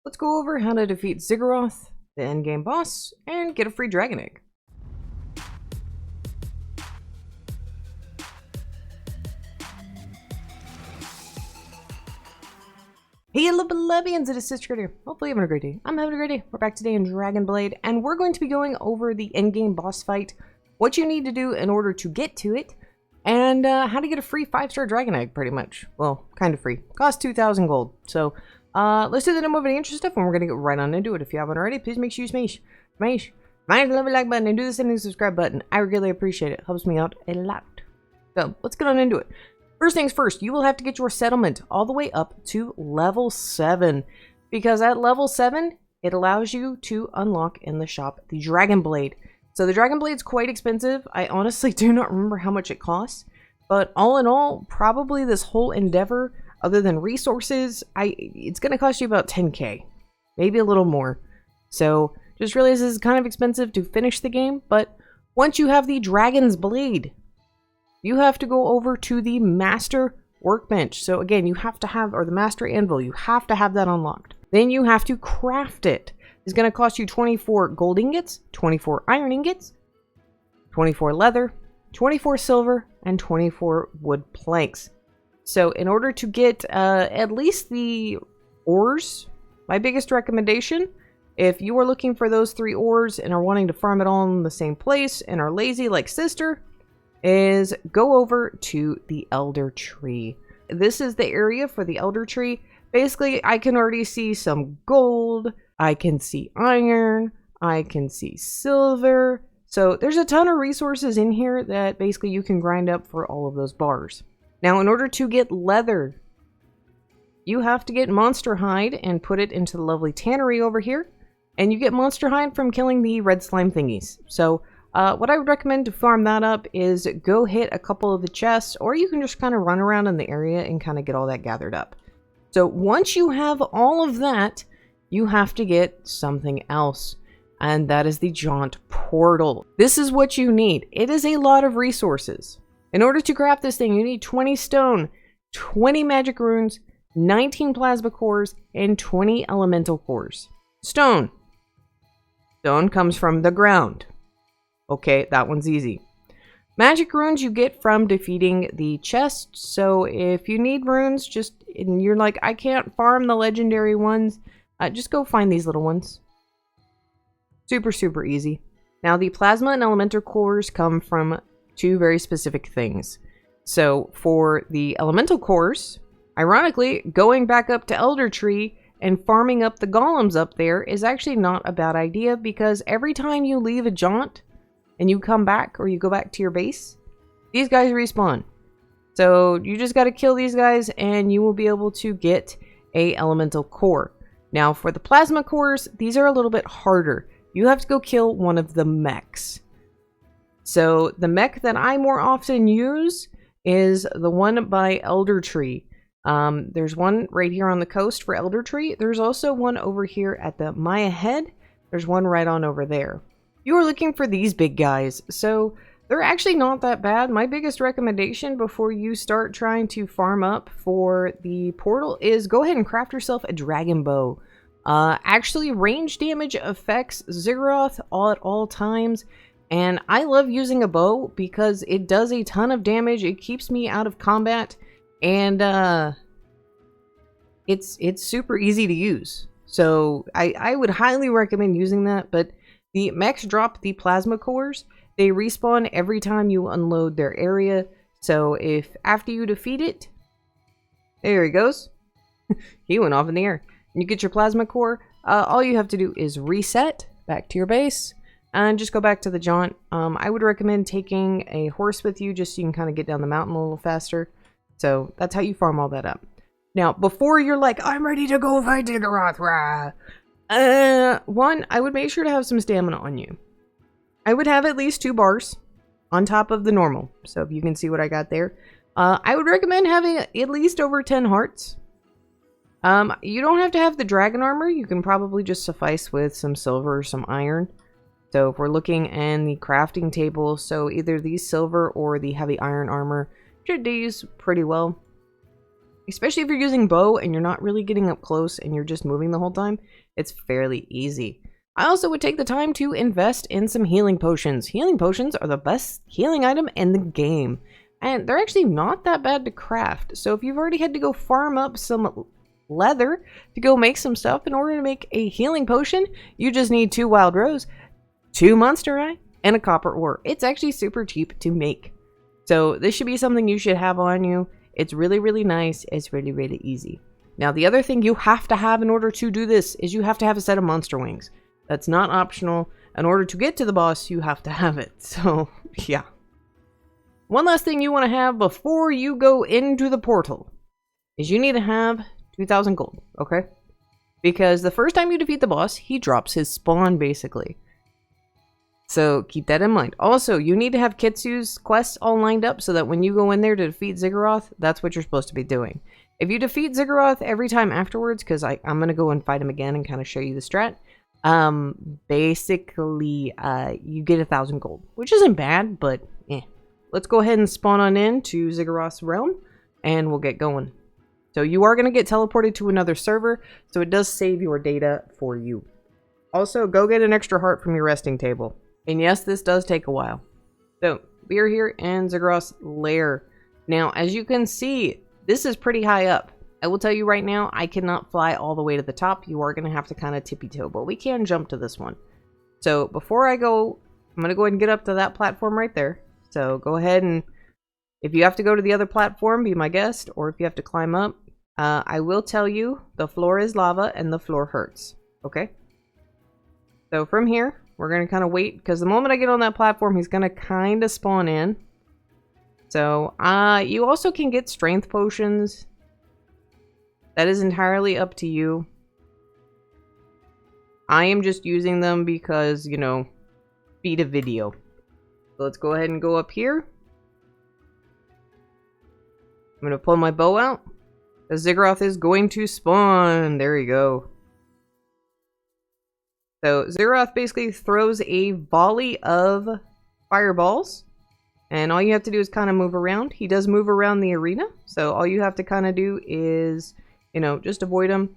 let's go over how to defeat Ziggeruth, the endgame boss, and get a free dragon egg. Hey, hello, belovians, it is Sister here. Hopefully you're having a great day. I'm having a great day. We're back today in Dragon Blade, and we're going to be going over the endgame boss fight, what you need to do in order to get to it, and how to get a free 5-star dragon egg, pretty much. Well, kind of free. Costs 2,000 gold. So, let's do the demo of the intro stuff, and we're going to get right on into it. If you haven't already, please make sure you smash the like button, and do the sending subscribe button. I really appreciate it. Helps me out a lot. So, let's get on into it. First things first, you will have to get your settlement all the way up to level 7. Because at level 7, it allows you to unlock in the shop the Dragon Blade. So the Dragon Blade's quite expensive. I honestly do not remember how much it costs. But all in all, probably this whole endeavor, other than resources, it's going to cost you about 10k. Maybe a little more. So just realize this is kind of expensive to finish the game. But once you have the Dragon's Blade, you have to go over to the Master Workbench. So again, you have to have, or the Master Anvil, you have to have that unlocked. Then you have to craft it. It's going to cost you 24 gold ingots, 24 iron ingots, 24 leather, 24 silver, and 24 wood planks. So in order to get at least the ores, my biggest recommendation, if you are looking for those 3 ores and are wanting to farm it all in the same place and are lazy like Sister, is go over to the Elder Tree. This is the area for the Elder Tree. Basically, I can already see some gold, I can see iron, I can see silver. So there's a ton of resources in here that basically you can grind up for all of those bars. Now, in order to get leather, you have to get monster hide and put it into the lovely tannery over here. And you get monster hide from killing the red slime thingies. So what I would recommend to farm that up is go hit a couple of the chests, or you can just kind of run around in the area and kind of get all that gathered up. So once you have all of that, you have to get something else, and that is the Jaunt Portal. This is what you need. It is a lot of resources. In order to craft this thing, you need 20 stone, 20 magic runes, 19 plasma cores, and 20 elemental cores. Stone. Stone comes from the ground. Okay, that one's easy. Magic runes you get from defeating the chest. So if you need runes, and you're like, I can't farm the legendary ones, just go find these little ones. Super, super easy. Now, the plasma and elemental cores come from 2 very specific things. So for the elemental cores, ironically, going back up to Elder Tree and farming up the golems up there is actually not a bad idea, because every time you leave a jaunt, and you come back, or you go back to your base, these guys respawn. So you just got to kill these guys, and you will be able to get a elemental core. Now for the plasma cores, these are a little bit harder. You have to go kill one of the mechs. So the mech that I more often use is the one by Elder Tree. There's one right here on the coast for Elder Tree. There's also one over here at the Maya Head. There's one right on over there. You are looking for these big guys, so they're actually not that bad. My biggest recommendation before you start trying to farm up for the portal is go ahead and craft yourself a dragon bow. Actually, range damage affects Ziggeruth at all times, and I love using a bow because it does a ton of damage. It keeps me out of combat, and it's super easy to use. So I would highly recommend using that, but the mechs drop the plasma cores. They respawn every time you unload their area. So if after you defeat it, there he goes. He went off in the air. And you get your plasma core. All you have to do is reset back to your base and just go back to the jaunt. I would recommend taking a horse with you just so you can kind of get down the mountain a little faster. So that's how you farm all that up. Now, before you're like, I'm ready to go fight Ziggeruth, rah! One, I would make sure to have some stamina on you. I would have at least 2 bars on top of the normal. So if you can see what I got there. I would recommend having at least over 10 hearts. You don't have to have the dragon armor. You can probably just suffice with some silver or some iron. So if we're looking in the crafting table, so either the silver or the heavy iron armor should do use pretty well. Especially if you're using bow and you're not really getting up close and you're just moving the whole time, it's fairly easy. I also would take the time to invest in some healing potions. Healing potions are the best healing item in the game. And they're actually not that bad to craft. So if you've already had to go farm up some leather to go make some stuff in order to make a healing potion, you just need 2 wild rose, 2 monster eye, and a copper ore. It's actually super cheap to make. So this should be something you should have on you. It's really, really nice. It's really, really easy. Now, the other thing you have to have in order to do this is you have to have a set of monster wings. That's not optional. In order to get to the boss, you have to have it. So, yeah. One last thing you want to have before you go into the portal is you need to have 2,000 gold, okay? Because the first time you defeat the boss, he drops his spawn, basically. So keep that in mind. Also, you need to have Kitsu's quests all lined up so that when you go in there to defeat Ziggeruth, that's what you're supposed to be doing. If you defeat Ziggeruth every time afterwards, because I'm going to go and fight him again and kind of show you the strat, basically, you get 1,000 gold, which isn't bad, but eh. Let's go ahead and spawn on in to Ziggeruth's realm, and we'll get going. So you are going to get teleported to another server, so it does save your data for you. Also, go get an extra heart from your resting table. And yes, this does take a while. So, we are here in Ziggeruth's lair. Now, as you can see, this is pretty high up. I will tell you right now, I cannot fly all the way to the top. You are going to have to kind of tippy-toe, but we can jump to this one. So, before I go, I'm going to go ahead and get up to that platform right there. So, go ahead and, if you have to go to the other platform, be my guest, or if you have to climb up, I will tell you, the floor is lava and the floor hurts. Okay? So, from here, we're going to kind of wait, because the moment I get on that platform, he's going to kind of spawn in. So, you also can get strength potions. That is entirely up to you. I am just using them because, you know, speed of video. So let's go ahead and go up here. I'm going to pull my bow out. The Ziggeruth is going to spawn. There you go. So Ziggeruth basically throws a volley of fireballs. And all you have to do is kind of move around. He does move around the arena. So all you have to kind of do is, you know, just avoid him.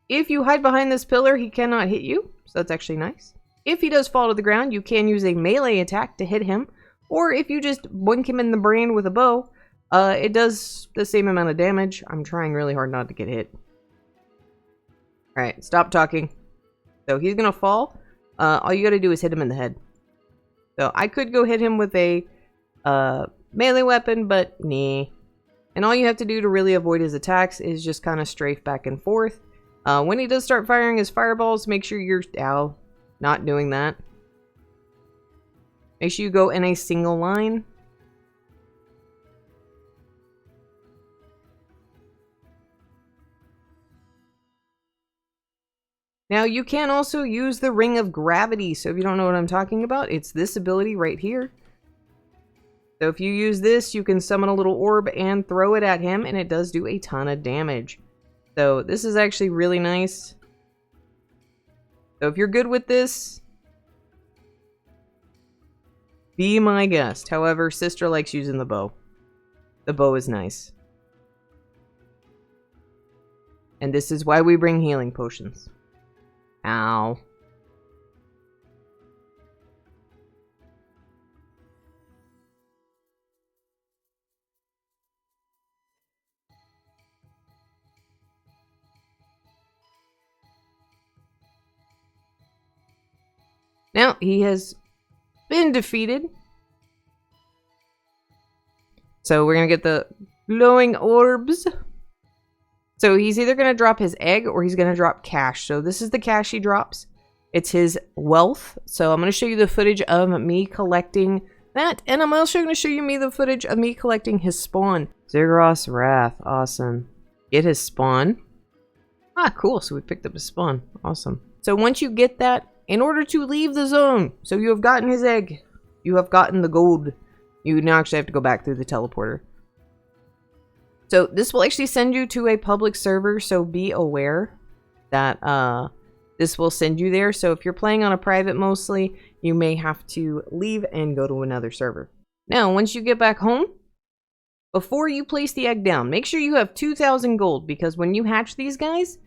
If you hide behind this pillar, he cannot hit you. So that's actually nice. If he does fall to the ground, you can use a melee attack to hit him. Or if you just boink him in the brain with a bow, it does the same amount of damage. I'm trying really hard not to get hit. Alright, stop talking. So he's going to fall. All you got to do is hit him in the head. So I could go hit him with a melee weapon, but nah. And all you have to do to really avoid his attacks is just kind of strafe back and forth. When he does start firing his fireballs, make sure you're not doing that. Make sure you go in a single line. Now, you can also use the Ring of Gravity. So if you don't know what I'm talking about, it's this ability right here. So if you use this, you can summon a little orb and throw it at him, and it does do a ton of damage. So this is actually really nice. So if you're good with this, be my guest. However, Sister likes using the bow. The bow is nice. And this is why we bring healing potions. Ow. Now, he has been defeated. So we're going to get the glowing orbs. So he's either going to drop his egg or he's going to drop cash. So this is the cash he drops. It's his wealth. So I'm going to show you the footage of me collecting that. And I'm also going to show you the footage of me collecting his spawn. Ziggeruth's Wrath. Awesome. Get his spawn. Ah, cool. So we picked up his spawn. Awesome. So once you get that, in order to leave the zone, so you have gotten his egg, you have gotten the gold, you now actually have to go back through the teleporter. So this will actually send you to a public server, so be aware that this will send you there. So if you're playing on a private mostly, you may have to leave and go to another server. Now, once you get back home, before you place the egg down, make sure you have 2,000 gold, because when you hatch these guys,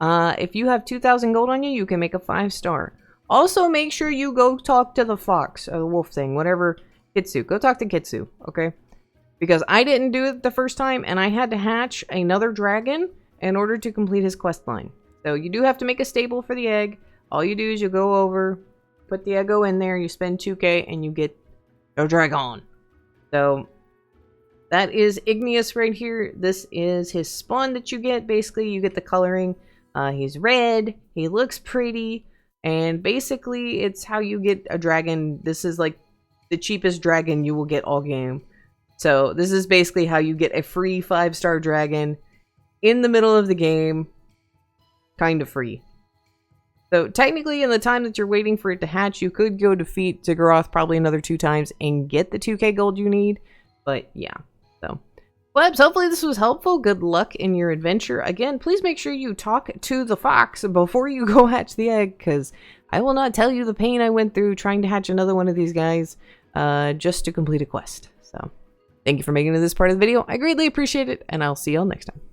if you have 2,000 gold on you, you can make a 5-star. Also, make sure you go talk to the fox, or the wolf thing, whatever, Kitsu. Go talk to Kitsu, okay? Because I didn't do it the first time, and I had to hatch another dragon in order to complete his quest line. So you do have to make a stable for the egg. All you do is you go over, put the Eggo in there, you spend 2k, and you get a dragon. So that is Igneous right here. This is his spawn that you get. Basically, you get the coloring. He's red. He looks pretty. And basically, it's how you get a dragon. This is like the cheapest dragon you will get all game. So this is basically how you get a free 5-star dragon in the middle of the game. Kind of free. So technically, in the time that you're waiting for it to hatch, you could go defeat Ziggeruth probably another 2 times and get the 2k gold you need. But yeah, so. Plebs, hopefully this was helpful. Good luck in your adventure. Again, please make sure you talk to the fox before you go hatch the egg, because I will not tell you the pain I went through trying to hatch another one of these guys just to complete a quest. So, thank you for making it to this part of the video. I greatly appreciate it, and I'll see y'all next time.